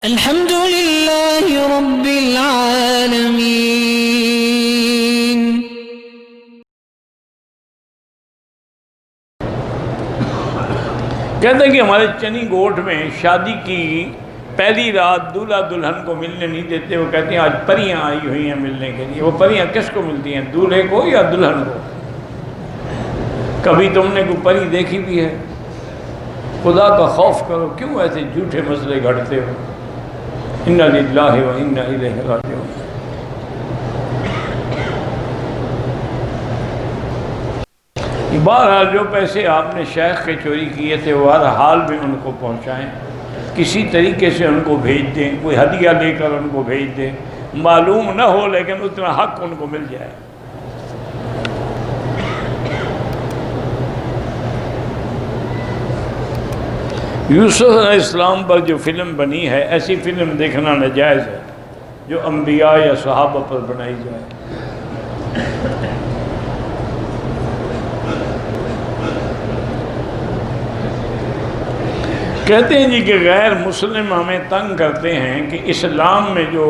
الحمد للہ رب العالمین۔ کہتے ہیں کہ ہمارے چنی گوٹھ میں شادی کی پہلی رات دولہا دلہن کو ملنے نہیں دیتے۔ وہ کہتے ہیں آج پریاں آئی ہوئی ہیں ملنے کے لیے۔ وہ پریاں کس کو ملتی ہیں، دولہے کو یا دلہن کو؟ کبھی تم نے کوئی پری دیکھی بھی ہے؟ خدا کا خوف کرو، کیوں ایسے جھوٹے مسئلے گھڑتے ہو؟ انا للہ و انا الیہ راجعون۔ بہرحال جو پیسے آپ نے شیخ کے چوری کیے تھے وہ ہر حال میں ان کو پہنچائیں، کسی طریقے سے ان کو بھیج دیں، کوئی ہدیہ لے کر ان کو بھیج دیں، معلوم نہ ہو لیکن اتنا حق ان کو مل جائے۔ یوسف علیہ السلام پر جو فلم بنی ہے، ایسی فلم دیکھنا ناجائز ہے جو انبیاء یا صحابہ پر بنائی جائے۔ کہتے ہیں جی کہ غیر مسلم ہمیں تنگ کرتے ہیں کہ اسلام میں جو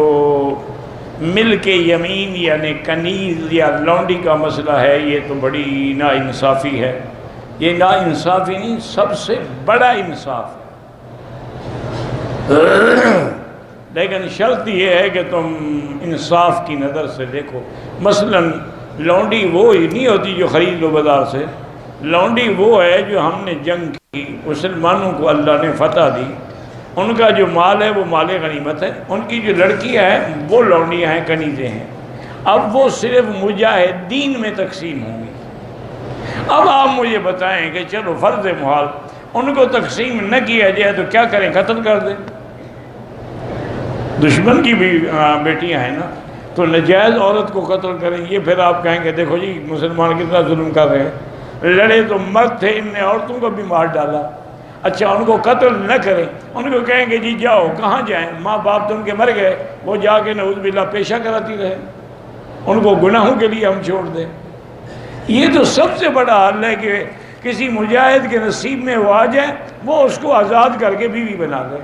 ملک یمین یعنی کنیز یا لونڈی کا مسئلہ ہے، یہ تو بڑی ناانصافی ہے۔ یہ ناانصافی نہیں، سب سے بڑا انصاف ہے، لیکن شرط یہ ہے کہ تم انصاف کی نظر سے دیکھو۔ مثلا لونڈی وہ ہی نہیں ہوتی جو خرید لو بازار سے، لونڈی وہ ہے جو ہم نے جنگ کی، مسلمانوں کو اللہ نے فتح دی، ان کا جو مال ہے وہ مال غنیمت ہے، ان کی جو لڑکیاں ہیں وہ لونڈیاں ہیں، کنیزیں ہیں۔ اب وہ صرف مجاہدین میں تقسیم ہوں گی۔ اب آپ مجھے بتائیں کہ چلو فرض محال ان کو تقسیم نہ کیا جائے تو کیا کریں؟ قتل کر دیں؟ دشمن کی بھی بیٹیاں ہیں نا، تو نجائز عورت کو قتل کریں؟ یہ پھر آپ کہیں گے دیکھو جی مسلمان کتنا ظلم کر رہے ہیں، لڑے تو مرد تھے، ان نے عورتوں کو بھی مار ڈالا۔ اچھا ان کو قتل نہ کریں، ان کو کہیں گے جی جاؤ، کہاں جائیں؟ ماں باپ تو ان کے مر گئے، وہ جا کے نعوذ باللہ پیشہ کراتی رہے، ان کو گناہوں کے لیے ہم چھوڑ دیں؟ یہ تو سب سے بڑا حل ہے کہ کسی مجاہد کے نصیب میں وہ آ جائے، وہ اس کو آزاد کر کے بیوی بنا لے،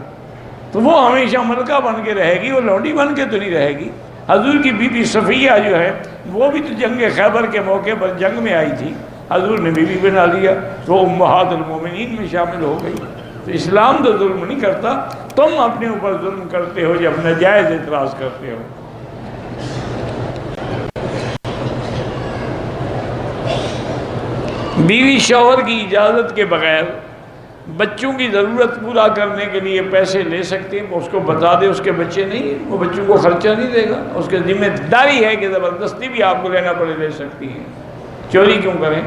تو وہ ہمیشہ ملکہ بن کے رہے گی، وہ لونڈی بن کے تو نہیں رہے گی۔ حضور کی بیوی صفیہ جو ہے وہ بھی تو جنگ خیبر کے موقع پر جنگ میں آئی تھی، حضور نے بیوی بنا لیا تو امہات المومنین میں شامل ہو گئی۔ تو اسلام تو ظلم نہیں کرتا، تم اپنے اوپر ظلم کرتے ہو جب ناجائز اعتراض کرتے ہو۔ بیوی شوہر کی اجازت کے بغیر بچوں کی ضرورت پورا کرنے کے لیے پیسے لے سکتے ہیں، اس کو بتا دے اس کے بچے نہیں ہیں، وہ بچوں کو خرچہ نہیں دے گا، اس کی ذمہ داری ہے کہ زبردستی بھی آپ کو لینا پڑے لے سکتی ہیں۔ چوری کیوں کریں؟